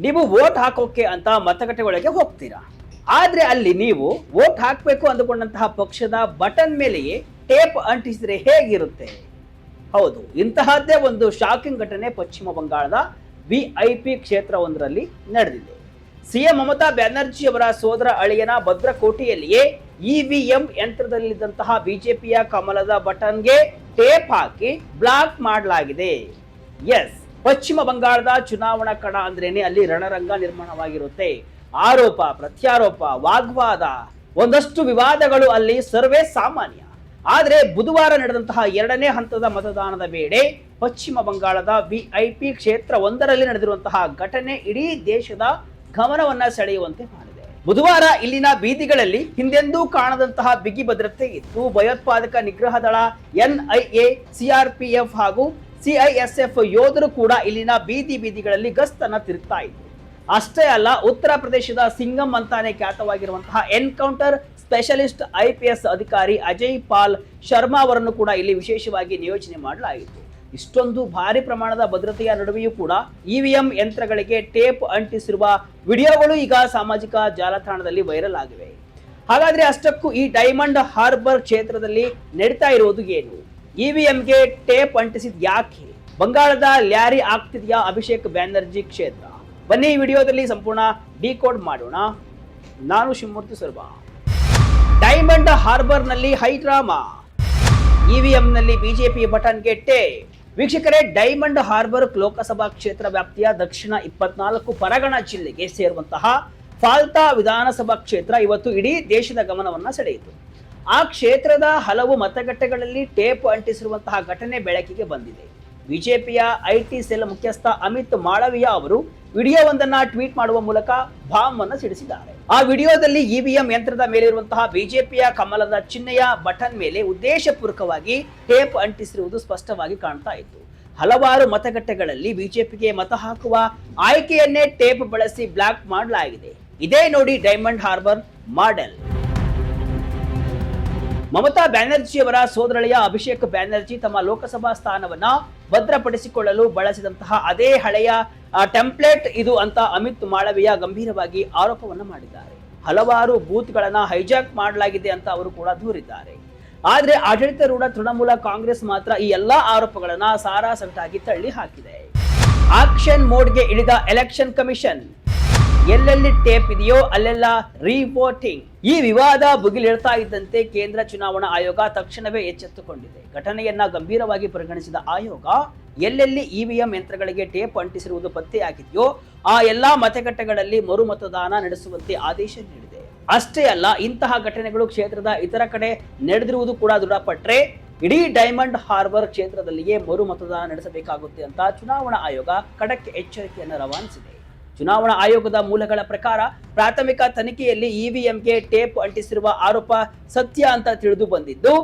ನೀವು ವೋಟ್ ಹಾಕೋಕೆ ಅಂತ ಮತಗಟ್ಟೆ ಒಳಗೆ ಹೋಗ್ತೀರಾ. ಆದ್ರೆ ಅಲ್ಲಿ ನೀವು ವೋಟ್ ಹಾಕಬೇಕು ಅಂದುಕೊಂಡಂತಹ ಪಕ್ಷದ ಬಟನ್ ಮೇಲೆಯೇ ಟೇಪ್ ಅಂಟಿಸಿದ್ರೆ ಹೇಗಿರುತ್ತೆ? ಹೌದು, ಇಂತಹದ್ದೇ ಒಂದು ಶಾಕಿಂಗ್ ಘಟನೆ ಪಶ್ಚಿಮ ಬಂಗಾಳದ ವಿಐಪಿ ಕ್ಷೇತ್ರವೊಂದರಲ್ಲಿ ನಡೆದಿದೆ. ಸಿಎಂ ಮಮತಾ ಬ್ಯಾನರ್ಜಿ ಅವರ ಸೋದರ ಅಳಿಯನ ಭದ್ರಕೋಟೆಯಲ್ಲಿಯೇ ಇವಿಎಂ ಯಂತ್ರದಲ್ಲಿದ್ದಂತಹ ಬಿಜೆಪಿಯ ಕಮಲದ ಬಟನ್ಗೆ ಟೇಪ್ ಹಾಕಿ ಬ್ಲಾಕ್ ಮಾಡಲಾಗಿದೆ. ಎಸ್, ಪಶ್ಚಿಮ ಬಂಗಾಳದ ಚುನಾವಣಾ ಕಣ ಅಂದ್ರೇನೆ ಅಲ್ಲಿ ರಣರಂಗ ನಿರ್ಮಾಣವಾಗಿರುತ್ತೆ. ಆರೋಪ ಪ್ರತ್ಯಾರೋಪ, ವಾಗ್ವಾದ, ಒಂದಷ್ಟು ವಿವಾದಗಳು ಅಲ್ಲಿ ಸರ್ವೇ ಸಾಮಾನ್ಯ. ಆದರೆ ಬುಧವಾರ ನಡೆದಂತಹ ಎರಡನೇ ಹಂತದ ಮತದಾನದ ವೇಳೆ ಪಶ್ಚಿಮ ಬಂಗಾಳದ ವಿಐಪಿ ಕ್ಷೇತ್ರ ಒಂದರಲ್ಲಿ ನಡೆದಿರುವಂತಹ ಘಟನೆ ಇಡೀ ದೇಶದ ಗಮನವನ್ನ ಸೆಳೆಯುವಂತೆ ಮಾಡಿದೆ. ಬುಧವಾರ ಇಲ್ಲಿನ ಬೀದಿಗಳಲ್ಲಿ ಹಿಂದೆಂದೂ ಕಾಣದಂತಹ ಬಿಗಿ ಭದ್ರತೆ ಇತ್ತು. ಭಯೋತ್ಪಾದಕ ನಿಗ್ರಹ ದಳ, ಎನ್ಐಎ, ಸಿಆರ್ಪಿಎಫ್ ಹಾಗೂ ಸಿಐಎಸ್ಎಫ್ ಯೋಧರು ಕೂಡ ಇಲ್ಲಿನ ಬೀದಿಗಳಲ್ಲಿ ಗಸ್ತನ್ನ ತಿರುಗ್ತಾ ಇದ್ರು. ಅಷ್ಟೇ ಅಲ್ಲ, ಉತ್ತರ ಪ್ರದೇಶದ ಸಿಂಗಂ ಅಂತಾನೆ ಖ್ಯಾತವಾಗಿರುವಂತಹ ಎನ್ಕೌಂಟರ್ ಸ್ಪೆಷಲಿಸ್ಟ್ ಐಪಿಎಸ್ ಅಧಿಕಾರಿ ಅಜಯ್ ಪಾಲ್ ಶರ್ಮಾ ಅವರನ್ನು ಕೂಡ ಇಲ್ಲಿ ವಿಶೇಷವಾಗಿ ನಿಯೋಜನೆ ಮಾಡಲಾಯಿತು. ಇಷ್ಟೊಂದು ಭಾರಿ ಪ್ರಮಾಣದ ಭದ್ರತೆಯ ನಡುವೆಯೂ ಕೂಡ ಇವಿಎಂ ಯಂತ್ರಗಳಿಗೆ ಟೇಪ್ ಅಂಟಿಸಿರುವ ವಿಡಿಯೋಗಳು ಈಗ ಸಾಮಾಜಿಕ ಜಾಲತಾಣದಲ್ಲಿ ವೈರಲ್ ಆಗಿವೆ. ಹಾಗಾದ್ರೆ ಅಷ್ಟಕ್ಕೂ ಈ ಡೈಮಂಡ್ ಹಾರ್ಬರ್ ಕ್ಷೇತ್ರದಲ್ಲಿ ನಡೀತಾ ಇರುವುದು ಏನು? ಇವಿಎಂಗೆ ಟೇಪ್ ಅಂಟಿಸಿದ್ ಯಾಕೆ? ಬಂಗಾಳದ ಲ್ಯಾರಿ ಆಗ್ತಿದೆಯಾ ಅಭಿಷೇಕ್ ಬ್ಯಾನರ್ಜಿ ಕ್ಷೇತ್ರ? ಬನ್ನಿ ಈ ವಿಡಿಯೋದಲ್ಲಿ ಸಂಪೂರ್ಣ ಡಿಕೋಡ್ ಮಾಡೋಣ. ನಾನು ಶಿವಮೂರ್ತಿ ಸರ್ಬಾ. ಡೈಮಂಡ್ ಹಾರ್ಬರ್ ನಲ್ಲಿ ಹೈಡ್ರಾಮಾ, ಇವಿಎಂ ನಲ್ಲಿ ಬಿಜೆಪಿ ಬಟನ್ಗೆ ಟೇಪ್. ವೀಕ್ಷಕರೇ, ಡೈಮಂಡ್ ಹಾರ್ಬರ್ ಲೋಕಸಭಾ ಕ್ಷೇತ್ರ ವ್ಯಾಪ್ತಿಯ ದಕ್ಷಿಣ 24 ಪರಗಣ ಜಿಲ್ಲೆಗೆ ಸೇರುವಂತಹ ಫಾಲ್ತಾ ವಿಧಾನಸಭಾ ಕ್ಷೇತ್ರ ಇವತ್ತು ಇಡೀ ದೇಶದ ಗಮನವನ್ನ ಸೆಳೆಯಿತು. ಆ ಕ್ಷೇತ್ರದ ಹಲವು ಮತಗಟ್ಟೆಗಳಲ್ಲಿ ಟೇಪ್ ಅಂಟಿಸಿರುವಂತಹ ಘಟನೆ ಬೆಳಕಿಗೆ ಬಂದಿದೆ. ಬಿಜೆಪಿಯ ಐಟಿ ಸೆಲ್ ಮುಖ್ಯಸ್ಥ ಅಮಿತ್ ಮಾಳವಿಯಾ ಅವರು ವಿಡಿಯೋವೊಂದನ್ನ ಟ್ವೀಟ್ ಮಾಡುವ ಮೂಲಕ ಬಾಂಬ್ ಅನ್ನು ಸಿಡಿಸಿದ್ದಾರೆ. ಆ ವಿಡಿಯೋದಲ್ಲಿ ಇವಿಎಂ ಯಂತ್ರದ ಮೇಲಿರುವಂತಹ ಬಿಜೆಪಿಯ ಕಮಲದ ಚಿಹ್ನೆಯ ಬಟನ್ ಮೇಲೆ ಉದ್ದೇಶಪೂರ್ವಕವಾಗಿ ಟೇಪ್ ಅಂಟಿಸಿರುವುದು ಸ್ಪಷ್ಟವಾಗಿ ಕಾಣ್ತಾ ಇತ್ತು. ಹಲವಾರು ಮತಗಟ್ಟೆಗಳಲ್ಲಿ ಬಿಜೆಪಿಗೆ ಮತ ಹಾಕುವ ಆಯ್ಕೆಯನ್ನೇ ಟೇಪ್ ಬಳಸಿ ಬ್ಲಾಕ್ ಮಾಡಲಾಗಿದೆ. ಇದೇ ನೋಡಿ Diamond Harbour model. Mamata Banerjee ಅವರ ಸೋದರಳಿಯ ಅಭಿಷೇಕ್ ಬ್ಯಾನರ್ಜಿ ತಮ್ಮ ಲೋಕಸಭಾ ಸ್ಥಾನವನ್ನ ಭದ್ರಪಡಿಸಿಕೊಳ್ಳಲು ಬಳಸಿದಂತಹ ಅದೇ ಹಳೆಯ ಟೆಂಪ್ಲೇಟ್ ಇದು ಅಂತ ಅಮಿತ್ ಮಾಳವಿಯಾ ಗಂಭೀರವಾಗಿ ಆರೋಪವನ್ನ ಮಾಡಿದ್ದಾರೆ. ಹಲವಾರು ಬೂತ್ಗಳನ್ನ ಹೈಜಾಕ್ ಮಾಡಲಾಗಿದೆ ಅಂತ ಅವರು ಕೂಡ ದೂರಿದ್ದಾರೆ. ಆದ್ರೆ ಆಡಳಿತಾರೂಢ ತೃಣಮೂಲ ಕಾಂಗ್ರೆಸ್ ಮಾತ್ರ ಈ ಎಲ್ಲಾ ಆರೋಪಗಳನ್ನ ಸಾರಾಸಗಟಾಗಿ ತಳ್ಳಿ ಹಾಕಿದೆ. ಆಕ್ಷನ್ ಮೋಡ್ಗೆ ಇಳಿದ ಎಲೆಕ್ಷನ್ ಕಮಿಷನ್. ಎಲ್ಲೆಲ್ಲಿ ಟೇಪ್ ಇದೆಯೋ ಅಲ್ಲೆಲ್ಲ ರಿವೋಟಿಂಗ್. ಈ ವಿವಾದ ಭುಗಿಲೇಳ್ತಾ ಇದ್ದಂತೆ ಕೇಂದ್ರ ಚುನಾವಣಾ ಆಯೋಗ ತಕ್ಷಣವೇ ಎಚ್ಚೆತ್ತುಕೊಂಡಿದೆ. ಘಟನೆಯನ್ನ ಗಂಭೀರವಾಗಿ ಪರಿಗಣಿಸಿದ ಆಯೋಗ ಎಲ್ಲೆಲ್ಲಿ ಇವಿಎಂ ಯಂತ್ರಗಳಿಗೆ ಟೇಪ್ ಅಂಟಿಸಿರುವುದು ಪತ್ತೆಯಾಗಿದೆಯೋ ಆ ಎಲ್ಲಾ ಮತಗಟ್ಟೆಗಳಲ್ಲಿ ಮರು ಮತದಾನ ನಡೆಸುವಂತೆ ಆದೇಶ ನೀಡಿದೆ. ಅಷ್ಟೇ ಅಲ್ಲ, ಇಂತಹ ಘಟನೆಗಳು ಕ್ಷೇತ್ರದ ಇತರ ಕಡೆ ನಡೆದಿರುವುದು ಕೂಡ ದೃಢಪಟ್ಟರೆ ಇಡೀ ಡೈಮಂಡ್ ಹಾರ್ಬರ್ ಕ್ಷೇತ್ರದಲ್ಲಿಯೇ ಮರು ಮತದಾನ ನಡೆಸಬೇಕಾಗುತ್ತೆ ಅಂತ ಚುನಾವಣಾ ಆಯೋಗ ಖಡಕ್ ಎಚ್ಚರಿಕೆಯನ್ನು ರವಾನಿಸಿದೆ. ಚುನಾವಣಾ ಆಯೋಗದ ಮೂಲಗಳ ಪ್ರಕಾರ ಪ್ರಾಥಮಿಕ ತನಿಖೆಯಲ್ಲಿ ಇವಿಎಂಗೆ ಟೇಪ್ ಅಂಟಿಸಿರುವ ಆರೋಪ ಸತ್ಯ ಅಂತ ತಿಳಿದು ಬಂದಿದ್ದು,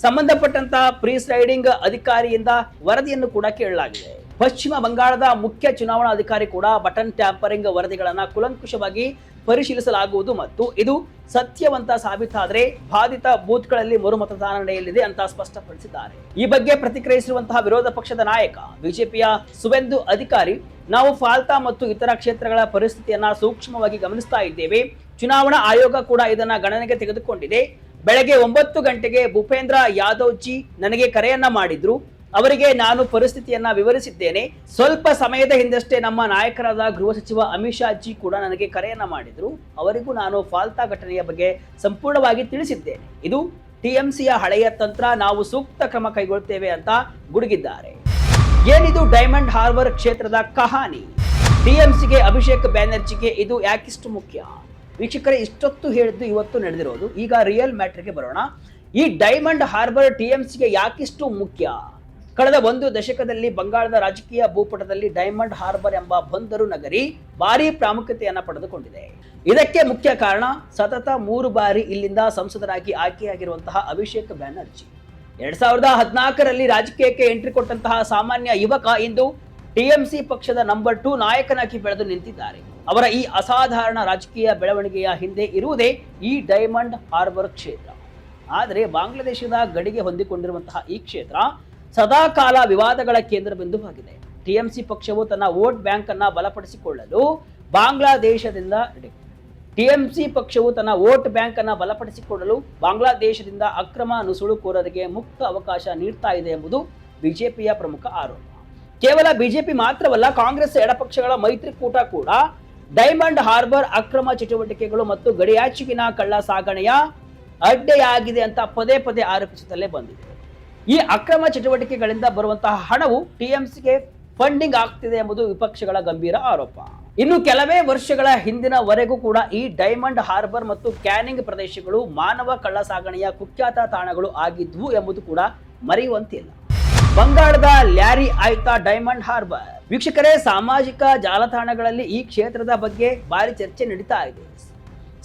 ಸಂಬಂಧಪಟ್ಟಂತಹ ಪ್ರಿಸೈಡಿಂಗ್ ಅಧಿಕಾರಿಯಿಂದ ವರದಿಯನ್ನು ಕೂಡ ಕೇಳಲಾಗಿದೆ. ಪಶ್ಚಿಮ ಬಂಗಾಳದ ಮುಖ್ಯ ಚುನಾವಣಾ ಅಧಿಕಾರಿ ಕೂಡ ಬಟನ್ ಟ್ಯಾಂಪರಿಂಗ್ ವರದಿಗಳನ್ನ ಕೂಲಂಕುಷವಾಗಿ ಪರಿಶೀಲಿಸಲಾಗುವುದು ಮತ್ತು ಇದು ಸತ್ಯವಂತ ಸಾಬೀತಾದರೆ ಬಾಧಿತ ಬೂತ್ಗಳಲ್ಲಿ ಮರು ಮತದಾನ ನಡೆಯಲಿದೆ ಅಂತ ಸ್ಪಷ್ಟಪಡಿಸಿದ್ದಾರೆ. ಈ ಬಗ್ಗೆ ಪ್ರತಿಕ್ರಿಯಿಸಿರುವಂತಹ ವಿರೋಧ ಪಕ್ಷದ ನಾಯಕ ಬಿಜೆಪಿಯ ಸುವೆಂದು ಅಧಿಕಾರಿ, ನಾವು ಫಾಲ್ತಾ ಮತ್ತು ಇತರ ಕ್ಷೇತ್ರಗಳ ಪರಿಸ್ಥಿತಿಯನ್ನ ಸೂಕ್ಷ್ಮವಾಗಿ ಗಮನಿಸ್ತಾ ಇದ್ದೇವೆ. ಚುನಾವಣಾ ಆಯೋಗ ಕೂಡ ಇದನ್ನ ಗಣನೆಗೆ ತೆಗೆದುಕೊಂಡಿದೆ. ಬೆಳಗ್ಗೆ 9 ಗಂಟೆಗೆ ಭೂಪೇಂದ್ರ ಯಾದವ್ ಜಿ ನನಗೆ ಕರೆಯನ್ನ ಮಾಡಿದ್ರು. ಅವರಿಗೆ ನಾನು ಪರಿಸ್ಥಿತಿಯನ್ನ ವಿವರಿಸಿದ್ದೇನೆ. ಸ್ವಲ್ಪ ಸಮಯದ ಹಿಂದಷ್ಟೇ ನಮ್ಮ ನಾಯಕರಾದ ಗೃಹ ಸಚಿವ ಅಮಿತ್ ಶಾ ಜಿ ಕೂಡ ನನಗೆ ಕರೆಯನ್ನ ಮಾಡಿದ್ರು. ಅವರಿಗೂ ನಾನು ಫಾಲ್ತಾ ಘಟನೆಯ ಬಗ್ಗೆ ಸಂಪೂರ್ಣವಾಗಿ ತಿಳಿಸಿದ್ದೇನೆ. ಇದು ಟಿಎಂಸಿಯ ಹಳೆಯ ತಂತ್ರ, ನಾವು ಸೂಕ್ತ ಕ್ರಮ ಕೈಗೊಳ್ಳುತ್ತೇವೆ ಅಂತ ಗುಡುಗಿದ್ದಾರೆ. ಏನಿದು ಡೈಮಂಡ್ ಹಾರ್ಬರ್ ಕ್ಷೇತ್ರದ ಕಹಾನಿ? ಟಿಎಂಸಿಗೆ ಅಭಿಷೇಕ್ ಬ್ಯಾನರ್ಜಿಗೆ ಇದು ಯಾಕಿಷ್ಟು ಮುಖ್ಯ? ವೀಕ್ಷಕರೇ, ಇಷ್ಟೊತ್ತು ಹೇಳಿದ್ದು ಇವತ್ತು ನಡೆದಿರೋದು. ಈಗ ರಿಯಲ್ ಮ್ಯಾಟರ್ಗೆ ಬರೋಣ. ಈ ಡೈಮಂಡ್ ಹಾರ್ಬರ್ ಟಿಎಂಸಿಗೆ ಯಾಕಿಷ್ಟು ಮುಖ್ಯ? ಕಳೆದ 1 ದಶಕದಲ್ಲಿ ಬಂಗಾಳದ ರಾಜಕೀಯ ಭೂಪಟದಲ್ಲಿ ಡೈಮಂಡ್ ಹಾರ್ಬರ್ ಎಂಬ ಬಂದರು ನಗರಿ ಭಾರಿ ಪ್ರಾಮುಖ್ಯತೆಯನ್ನ ಪಡೆದುಕೊಂಡಿದೆ. ಇದಕ್ಕೆ ಮುಖ್ಯ ಕಾರಣ ಸತತ 3 ಬಾರಿ ಇಲ್ಲಿಂದ ಸಂಸದರಾಗಿ ಆಯ್ಕೆಯಾಗಿರುವಂತಹ ಅಭಿಷೇಕ್ ಬ್ಯಾನರ್ಜಿ. 2014ರಲ್ಲಿ ರಾಜಕೀಯಕ್ಕೆ ಎಂಟ್ರಿ ಕೊಟ್ಟಂತಹ ಸಾಮಾನ್ಯ ಯುವಕ ಇಂದು ಟಿಎಂಸಿ ಪಕ್ಷದ ನಂಬರ್ 2 ನಾಯಕನಾಗಿ ಬೆಳೆದು ನಿಂತಿದ್ದಾರೆ. ಅವರ ಈ ಅಸಾಧಾರಣ ರಾಜಕೀಯ ಬೆಳವಣಿಗೆಯ ಹಿಂದೆ ಇರುವುದೇ ಈ ಡೈಮಂಡ್ ಹಾರ್ಬರ್ ಕ್ಷೇತ್ರ. ಆದರೆ ಬಾಂಗ್ಲಾದೇಶದ ಗಡಿಗೆ ಹೊಂದಿಕೊಂಡಿರುವಂತಹ ಈ ಕ್ಷೇತ್ರ ಸದಾಕಾಲ ವಿವಾದಗಳ ಕೇಂದ್ರ ಬಿಂದುವಾಗಿದೆ. ಟಿಎಂಸಿ ಪಕ್ಷವು ತನ್ನ ವೋಟ್ ಬ್ಯಾಂಕ್ ಅನ್ನ ಬಲಪಡಿಸಿಕೊಳ್ಳಲು ಬಾಂಗ್ಲಾದೇಶದಿಂದ ಅಕ್ರಮ ನುಸುಳುಕೋರರಿಗೆ ಮುಕ್ತ ಅವಕಾಶ ನೀಡ್ತಾ ಇದೆ ಎಂಬುದು ಬಿಜೆಪಿಯ ಪ್ರಮುಖ ಆರೋಪ. ಕೇವಲ ಬಿಜೆಪಿ ಮಾತ್ರವಲ್ಲ, ಕಾಂಗ್ರೆಸ್ ಎಡಪಕ್ಷಗಳ ಮೈತ್ರಿಕೂಟ ಕೂಡ ಡೈಮಂಡ್ ಹಾರ್ಬರ್ ಅಕ್ರಮ ಚಟುವಟಿಕೆಗಳು ಮತ್ತು ಗಡಿಯಾಚೆಗಿನ ಕಳ್ಳ ಸಾಗಣೆಯ ಅಡ್ಡೆಯಾಗಿದೆ ಅಂತ ಪದೇ ಪದೇ ಆರೋಪಿಸುತ್ತಲೇ ಬಂದಿದೆ. ಈ ಅಕ್ರಮ ಚಟುವಟಿಕೆಗಳಿಂದ ಬರುವಂತಹ ಹಣವು ಟಿಎಂಸಿಗೆ ಫಂಡಿಂಗ್ ಆಗ್ತಿದೆ ಎಂಬುದು ವಿಪಕ್ಷಗಳ ಗಂಭೀರ ಆರೋಪ. ಇನ್ನು ಕೆಲವೇ ವರ್ಷಗಳ ಹಿಂದಿನವರೆಗೂ ಕೂಡ ಈ ಡೈಮಂಡ್ ಹಾರ್ಬರ್ ಮತ್ತು ಕ್ಯಾನಿಂಗ್ ಪ್ರದೇಶಗಳು ಮಾನವ ಕಳ್ಳ ಸಾಗಣೆಯ ಕುಖ್ಯಾತ ತಾಣಗಳು ಆಗಿದ್ವು ಎಂಬುದು ಕೂಡ ಮರೆಯುವಂತಿಲ್ಲ. ಬಂಗಾಳದ ಲ್ಯಾರಿ ಆಯ್ತಾ ಡೈಮಂಡ್ ಹಾರ್ಬರ್. ವೀಕ್ಷಕರೇ, ಸಾಮಾಜಿಕ ಜಾಲತಾಣಗಳಲ್ಲಿ ಈ ಕ್ಷೇತ್ರದ ಬಗ್ಗೆ ಭಾರಿ ಚರ್ಚೆ ನಡೀತಾ ಇದೆ.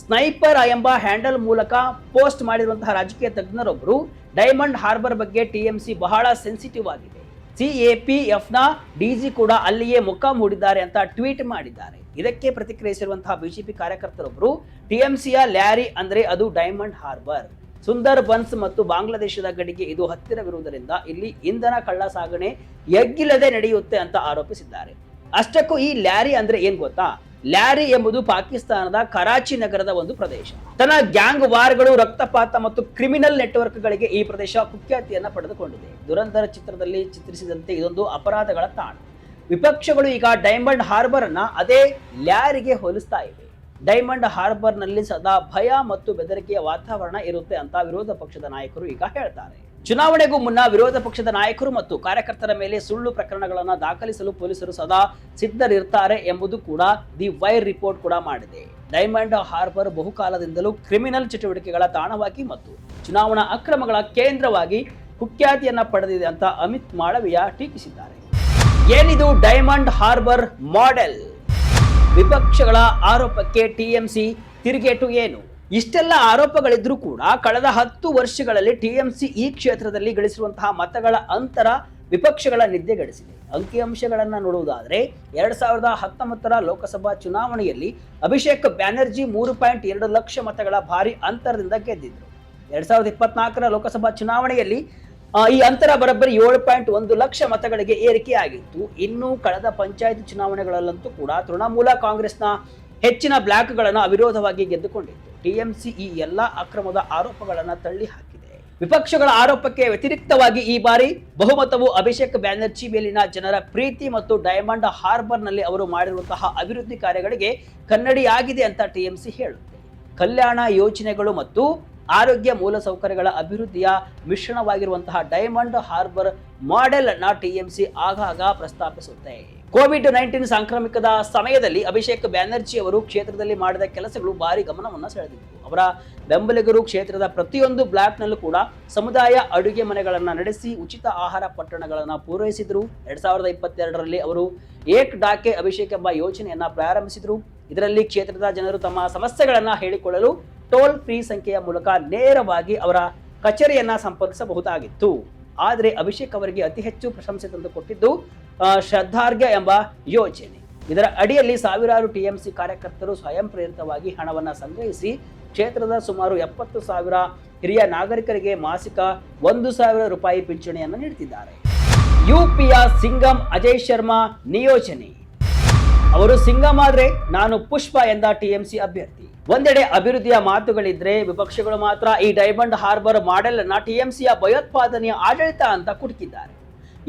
ಸ್ನೈಪರ್ ಎಂಬ ಹ್ಯಾಂಡಲ್ ಮೂಲಕ ಪೋಸ್ಟ್ ಮಾಡಿರುವಂತಹ ರಾಜಕೀಯ ತಜ್ಞರೊಬ್ಬರು ಡೈಮಂಡ್ ಹಾರ್ಬರ್ ಬಗ್ಗೆ ಟಿಎಂಸಿ ಬಹಳ ಸೆನ್ಸಿಟಿವ್ ಆಗಿದೆ, ಸಿಎಪಿಎಫ್ ನ ಡಿಜಿ ಕೂಡ ಅಲ್ಲಿಯೇ ಮುಖ ಮೂಡಿದ್ದಾರೆ ಅಂತ ಟ್ವೀಟ್ ಮಾಡಿದ್ದಾರೆ. ಇದಕ್ಕೆ ಪ್ರತಿಕ್ರಿಯಿಸಿರುವಂತಹ ಬಿಜೆಪಿ ಕಾರ್ಯಕರ್ತರೊಬ್ಬರು, ಟಿಎಂಸಿಯ ಲ್ಯಾರಿ ಅಂದ್ರೆ ಅದು ಡೈಮಂಡ್ ಹಾರ್ಬರ್, ಸುಂದರ್ ಬನ್ಸ್ ಮತ್ತು ಬಾಂಗ್ಲಾದೇಶದ ಗಡಿಗೆ ಇದು ಹತ್ತಿರವಿರುವುದರಿಂದ ಇಲ್ಲಿ ಇಂಧನ ಕಳ್ಳ ಸಾಗಣೆ ಎಗ್ಗಿಲ್ಲದೆ ನಡೆಯುತ್ತೆ ಅಂತ ಆರೋಪಿಸಿದ್ದಾರೆ. ಅಷ್ಟಕ್ಕೂ ಈ ಲ್ಯಾರಿ ಅಂದ್ರೆ ಏನ್ ಗೊತ್ತಾ? ಲ್ಯಾರಿ ಎಂಬುದು ಪಾಕಿಸ್ತಾನದ ಕರಾಚಿ ನಗರದ ಒಂದು ಪ್ರದೇಶ. ತನ್ನ ಗ್ಯಾಂಗ್ ವಾರ್ಗಳು, ರಕ್ತಪಾತ ಮತ್ತು ಕ್ರಿಮಿನಲ್ ನೆಟ್ವರ್ಕ್ಗಳಿಗೆ ಈ ಪ್ರದೇಶ ಕುಖ್ಯಾತಿಯನ್ನ ಪಡೆದುಕೊಂಡಿದೆ. ದುರಂತರ ಚಿತ್ರದಲ್ಲಿ ಚಿತ್ರಿಸಿದಂತೆ ಇದೊಂದು ಅಪರಾಧಗಳ ತಾಣ. ವಿಪಕ್ಷಗಳು ಈಗ ಡೈಮಂಡ್ ಹಾರ್ಬರ್ ಅನ್ನ ಅದೇ ಲ್ಯಾರಿಗೆ ಹೋಲಿಸ್ತಾ ಇವೆ. ಡೈಮಂಡ್ ಹಾರ್ಬರ್ ನಲ್ಲಿ ಸದಾ ಭಯ ಮತ್ತು ಬೆದರಿಕೆಯ ವಾತಾವರಣ ಇರುತ್ತೆ ಅಂತ ವಿರೋಧ ಪಕ್ಷದ ನಾಯಕರು ಈಗ ಹೇಳ್ತಾರೆ. ಚುನಾವಣೆಗೂ ಮುನ್ನ ವಿರೋಧ ಪಕ್ಷದ ನಾಯಕರು ಮತ್ತು ಕಾರ್ಯಕರ್ತರ ಮೇಲೆ ಸುಳ್ಳು ಪ್ರಕರಣಗಳನ್ನು ದಾಖಲಿಸಲು ಪೊಲೀಸರು ಸದಾ ಸಿದ್ಧರಿರ್ತಾರೆ ಎಂಬುದು ಕೂಡ ದಿ ವೈರ್ ರಿಪೋರ್ಟ್ ಕೂಡ ಮಾಡಿದೆ. ಡೈಮಂಡ್ ಹಾರ್ಬರ್ ಬಹುಕಾಲದಿಂದಲೂ ಕ್ರಿಮಿನಲ್ ಚಟುವಟಿಕೆಗಳ ತಾಣವಾಗಿ ಮತ್ತು ಚುನಾವಣಾ ಅಕ್ರಮಗಳ ಕೇಂದ್ರವಾಗಿ ಕುಖ್ಯಾತಿಯನ್ನ ಪಡೆದಿದೆ ಅಂತ ಅಮಿತ್ ಮಾಳವಿಯಾ ಟೀಕಿಸಿದ್ದಾರೆ. ಏನಿದು ಡೈಮಂಡ್ ಹಾರ್ಬರ್ ಮಾಡೆಲ್? ವಿಪಕ್ಷಗಳ ಆರೋಪಕ್ಕೆ ಟಿಎಂಸಿ ತಿರುಗೇಟು ಏನು? ಇಷ್ಟೆಲ್ಲ ಆರೋಪಗಳಿದ್ರೂ ಕೂಡ ಕಳೆದ 10 ವರ್ಷಗಳಲ್ಲಿ ಟಿಎಂಸಿ ಈ ಕ್ಷೇತ್ರದಲ್ಲಿ ಗಳಿಸಿರುವಂತಹ ಮತಗಳ ಅಂತರ ವಿಪಕ್ಷಗಳ ನಿದ್ದೆಗೆಡಿಸಿದೆ. ಅಂಕಿಅಂಶಗಳನ್ನ ನೋಡುವುದಾದ್ರೆ 2019ರ ಲೋಕಸಭಾ ಚುನಾವಣೆಯಲ್ಲಿ ಅಭಿಷೇಕ್ ಬ್ಯಾನರ್ಜಿ 3.2 ಲಕ್ಷ ಮತಗಳ ಭಾರಿ ಅಂತರದಿಂದ ಗೆದ್ದಿದ್ರು. 2024ರ ಲೋಕಸಭಾ ಚುನಾವಣೆಯಲ್ಲಿ ಈ ಅಂತರ ಬರೋಬ್ಬರಿ 7.1 ಲಕ್ಷ ಮತಗಳಿಗೆ ಏರಿಕೆಯಾಗಿತ್ತು. ಇನ್ನು ಕಳೆದ ಪಂಚಾಯತ್ ಚುನಾವಣೆಗಳಲ್ಲಂತೂ ಕೂಡ ತೃಣಮೂಲ ಕಾಂಗ್ರೆಸ್ನ ಹೆಚ್ಚಿನ ಬ್ಲಾಕ್ಗಳನ್ನು ಅವಿರೋಧವಾಗಿ ಗೆದ್ದುಕೊಂಡಿತ್ತು. ಟಿಎಂಸಿ ಈ ಎಲ್ಲಾ ಅಕ್ರಮದ ಆರೋಪಗಳನ್ನು ತಳ್ಳಿ ಹಾಕಿದೆ. ವಿಪಕ್ಷಗಳ ಆರೋಪಕ್ಕೆ ವ್ಯತಿರಿಕ್ತವಾಗಿ ಈ ಬಾರಿ ಬಹುಮತವು ಅಭಿಷೇಕ್ ಬ್ಯಾನರ್ಜಿ ಮೇಲಿನ ಜನರ ಪ್ರೀತಿ ಮತ್ತು ಡೈಮಂಡ್ ಹಾರ್ಬರ್ ನಲ್ಲಿ ಅವರು ಮಾಡಿರುವಂತಹ ಅಭಿವೃದ್ಧಿ ಕಾರ್ಯಗಳಿಗೆ ಕನ್ನಡಿಯಾಗಿದೆ ಅಂತ ಟಿಎಂಸಿ ಹೇಳುತ್ತೆ. ಕಲ್ಯಾಣ ಯೋಜನೆಗಳು ಮತ್ತು ಆರೋಗ್ಯ ಮೂಲಸೌಕರ್ಯಗಳ ಅಭಿವೃದ್ಧಿಯ ಮಿಶ್ರಣವಾಗಿರುವಂತಹ ಡೈಮಂಡ್ ಹಾರ್ಬರ್ ಮಾಡೆಲ್ ಅನ್ನ ಟಿಎಂಸಿ ಆಗಾಗ ಪ್ರಸ್ತಾಪಿಸುತ್ತೆ. ಕೋವಿಡ್-19 ಸಾಂಕ್ರಾಮಿಕದ ಸಮಯದಲ್ಲಿ ಅಭಿಷೇಕ್ ಬ್ಯಾನರ್ಜಿ ಅವರು ಕ್ಷೇತ್ರದಲ್ಲಿ ಮಾಡಿದ ಕೆಲಸಗಳು ಭಾರಿ ಗಮನವನ್ನು ಸೆಳೆದಿದ್ದವು. ಅವರ ಬೆಂಬಲಿಗರು ಕ್ಷೇತ್ರದ ಪ್ರತಿಯೊಂದು ಬ್ಲಾಕ್ನಲ್ಲೂ ಕೂಡ ಸಮುದಾಯ ಅಡುಗೆ ಮನೆಗಳನ್ನ ನಡೆಸಿ ಉಚಿತ ಆಹಾರ ಪಟ್ಟಣಗಳನ್ನು ಪೂರೈಸಿದ್ರು. 2022ರಲ್ಲಿ ಅವರು ಏಕ್ ಡಾಕೆ ಅಭಿಷೇಕ್ ಎಂಬ ಯೋಜನೆಯನ್ನ ಪ್ರಾರಂಭಿಸಿದ್ರು. ಇದರಲ್ಲಿ ಕ್ಷೇತ್ರದ ಜನರು ತಮ್ಮ ಸಮಸ್ಯೆಗಳನ್ನ ಹೇಳಿಕೊಳ್ಳಲು ಟೋಲ್ ಫ್ರೀ ಸಂಖ್ಯೆಯ ಮೂಲಕ ನೇರವಾಗಿ ಅವರ ಕಚೇರಿಯನ್ನ ಸಂಪರ್ಕಿಸಬಹುದಾಗಿತ್ತು. ಆದರೆ ಅಭಿಷೇಕ್ ಅವರಿಗೆ ಅತಿ ಹೆಚ್ಚು ಪ್ರಶಂಸೆ ತಂದುಕೊಟ್ಟಿದ್ದು ಶ್ರದ್ಧಾರ್ಘ್ಯ ಎಂಬ ಯೋಜನೆ. ಇದರ ಅಡಿಯಲ್ಲಿ ಸಾವಿರಾರು ಟಿಎಂಸಿ ಕಾರ್ಯಕರ್ತರು ಸ್ವಯಂ ಪ್ರೇರಿತವಾಗಿ ಹಣವನ್ನು ಸಂಗ್ರಹಿಸಿ ಕ್ಷೇತ್ರದ ಸುಮಾರು 70,000 ಹಿರಿಯ ನಾಗರಿಕರಿಗೆ ಮಾಸಿಕ 1,000 ರೂಪಾಯಿ ಪಿಂಚಣಿಯನ್ನು ನೀಡುತ್ತಿದ್ದಾರೆ. ಯುಪಿಯ ಸಿಂಗಂ ಅಜಯ್ ಶರ್ಮಾ ನಿಯೋಜನೆ. ಅವರು ಸಿಂಗಂ ಆದ್ರೆ ನಾನು ಪುಷ್ಪ ಎಂದ ಟಿಎಂಸಿ ಅಭ್ಯರ್ಥಿ. ಒಂದೆಡೆ ಅಭಿವೃದ್ಧಿಯ ಮಾತುಗಳಿದ್ರೆ ವಿಪಕ್ಷಗಳು ಮಾತ್ರ ಈ ಡೈಮಂಡ್ ಹಾರ್ಬರ್ ಮಾಡೆಲ್ ಅನ್ನ ಟಿಎಂಸಿಯ ಭಯೋತ್ಪಾದನೆಯ ಆಡಳಿತ ಅಂತ ಕುಟುಕಿದ್ದಾರೆ.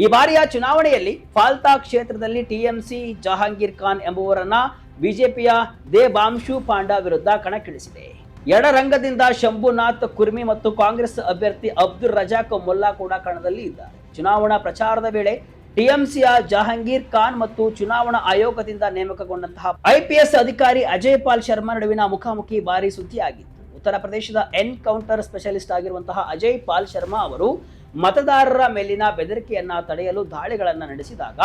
ಈ ಬಾರಿಯ ಚುನಾವಣೆಯಲ್ಲಿ ಫಾಲ್ತಾ ಕ್ಷೇತ್ರದಲ್ಲಿ ಟಿಎಂಸಿ ಜಹಾಂಗೀರ್ ಖಾನ್ ಎಂಬುವರನ್ನ ಬಿಜೆಪಿಯ ದೇಬಾಂಶು ಪಾಂಡಾ ವಿರುದ್ಧ ಕಣಕ್ಕಿಳಿಸಿದೆ. ಎಡರಂಗದಿಂದ ಶಂಭುನಾಥ್ ಕುರ್ಮಿ ಮತ್ತು ಕಾಂಗ್ರೆಸ್ ಅಭ್ಯರ್ಥಿ ಅಬ್ದುಲ್ ರಜಾಕ್ ಮೊಲ್ಲಾ ಕೂಡ ಕಣದಲ್ಲಿ ಇದ್ದಾರೆ. ಚುನಾವಣಾ ಪ್ರಚಾರದ ವೇಳೆ ಟಿಎಂಸಿಯ ಜಹಾಂಗೀರ್ ಖಾನ್ ಮತ್ತು ಚುನಾವಣಾ ಆಯೋಗದಿಂದ ನೇಮಕಗೊಂಡಂತಹ ಐಪಿಎಸ್ ಅಧಿಕಾರಿ ಅಜಯ್ ಪಾಲ್ ಶರ್ಮಾ ನಡುವಿನ ಮುಖಾಮುಖಿ ಭಾರಿ ಸುದ್ದಿಯಾಗಿತ್ತು. ಉತ್ತರ ಪ್ರದೇಶದ ಎನ್ಕೌಂಟರ್ ಸ್ಪೆಷಲಿಸ್ಟ್ ಆಗಿರುವಂತಹ ಅಜಯ್ ಪಾಲ್ ಶರ್ಮಾ ಅವರು ಮತದಾರರ ಮೇಲಿನ ಬೆದರಿಕೆಯನ್ನ ತಡೆಯಲು ದಾಳಿಗಳನ್ನ ನಡೆಸಿದಾಗ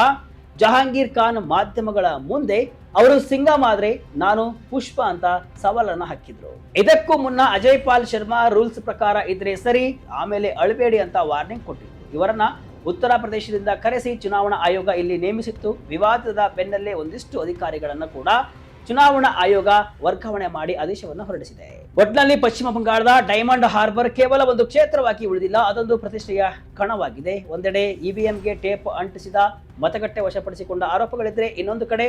ಜಹಾಂಗೀರ್ ಖಾನ್ ಮಾಧ್ಯಮಗಳ ಮುಂದೆ ಅವರು ಸಿಂಗಂ ಆದ್ರೆ ನಾನು ಪುಷ್ಪ ಅಂತ ಸವಾಲನ್ನ ಹಾಕಿದ್ರು. ಇದಕ್ಕೂ ಮುನ್ನ ಅಜಯ್ ಪಾಲ್ ಶರ್ಮಾ ರೂಲ್ಸ್ ಪ್ರಕಾರ ಇದ್ರೆ ಸರಿ, ಆಮೇಲೆ ಅಳಬೇಡಿ ಅಂತ ವಾರ್ನಿಂಗ್ ಕೊಟ್ಟಿದ್ರು. ಇವರನ್ನ ಉತ್ತರ ಪ್ರದೇಶದಿಂದ ಕರೆಸಿ ಚುನಾವಣಾ ಆಯೋಗ ಇಲ್ಲಿ ನೇಮಿಸಿತ್ತು. ವಿವಾದದ ಬೆನ್ನಲ್ಲೇ ಒಂದಿಷ್ಟು ಅಧಿಕಾರಿಗಳನ್ನ ಕೂಡ ಚುನಾವಣಾ ಆಯೋಗ ವರ್ಗಾವಣೆ ಮಾಡಿ ಆದೇಶವನ್ನು ಹೊರಡಿಸಿದೆ. ಒಟ್ನಲ್ಲಿ ಪಶ್ಚಿಮ ಬಂಗಾಳದ ಡೈಮಂಡ್ ಹಾರ್ಬರ್ ಕೇವಲ ಒಂದು ಕ್ಷೇತ್ರವಾಗಿ ಉಳಿದಿಲ್ಲ, ಅದೊಂದು ಪ್ರತಿಷ್ಠೆಯ ಕಣವಾಗಿದೆ. ಒಂದೆಡೆ ಇವಿಎಂಗೆ ಟೇಪ್ ಅಂಟಿಸಿದ ಮತಗಟ್ಟೆ ವಶಪಡಿಸಿಕೊಂಡ ಆರೋಪಗಳಿದ್ರೆ, ಇನ್ನೊಂದು ಕಡೆ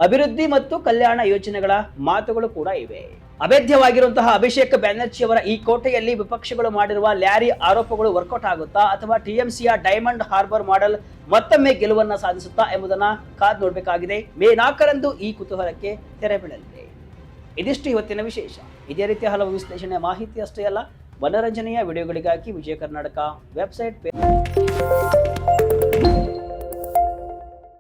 ಅಭಿವೃದ್ಧಿ ಮತ್ತು ಕಲ್ಯಾಣ ಯೋಜನೆಗಳ ಮಾತುಗಳು ಕೂಡ ಇವೆ. ಅಭೇದ್ಯವಾಗಿರುವಂತಹ ಅಭಿಷೇಕ್ ಬ್ಯಾನರ್ಜಿ ಅವರ ಈ ಕೋಟೆಯಲ್ಲಿ ವಿಪಕ್ಷಗಳು ಮಾಡಿರುವ ಲ್ಯಾರಿ ಆರೋಪಗಳು ವರ್ಕೌಟ್ ಆಗುತ್ತಾ ಅಥವಾ ಟಿಎಂಸಿಯ ಡೈಮಂಡ್ ಹಾರ್ಬರ್ ಮಾಡೆಲ್ ಮತ್ತೊಮ್ಮೆ ಗೆಲುವನ್ನ ಸಾಧಿಸುತ್ತಾ ಎಂಬುದನ್ನ ಕಾದು ನೋಡಬೇಕಾಗಿದೆ. ಮೇ 4ರಂದು ಈ ಕುತೂಹಲಕ್ಕೆ ತೆರೆ ಬೀಳಲಿದೆ. ಇದಿಷ್ಟು ಇವತ್ತಿನ ವಿಶೇಷ. ಇದೇ ರೀತಿಯ ಹಲವು ವಿಶ್ಲೇಷಣೆ ಮಾಹಿತಿ ಅಷ್ಟೇ ಅಲ್ಲ, ಮನರಂಜನೆಯ ವಿಡಿಯೋಗಳಿಗಾಗಿ ವಿಜಯ ಕರ್ನಾಟಕ ವೆಬ್ಸೈಟ್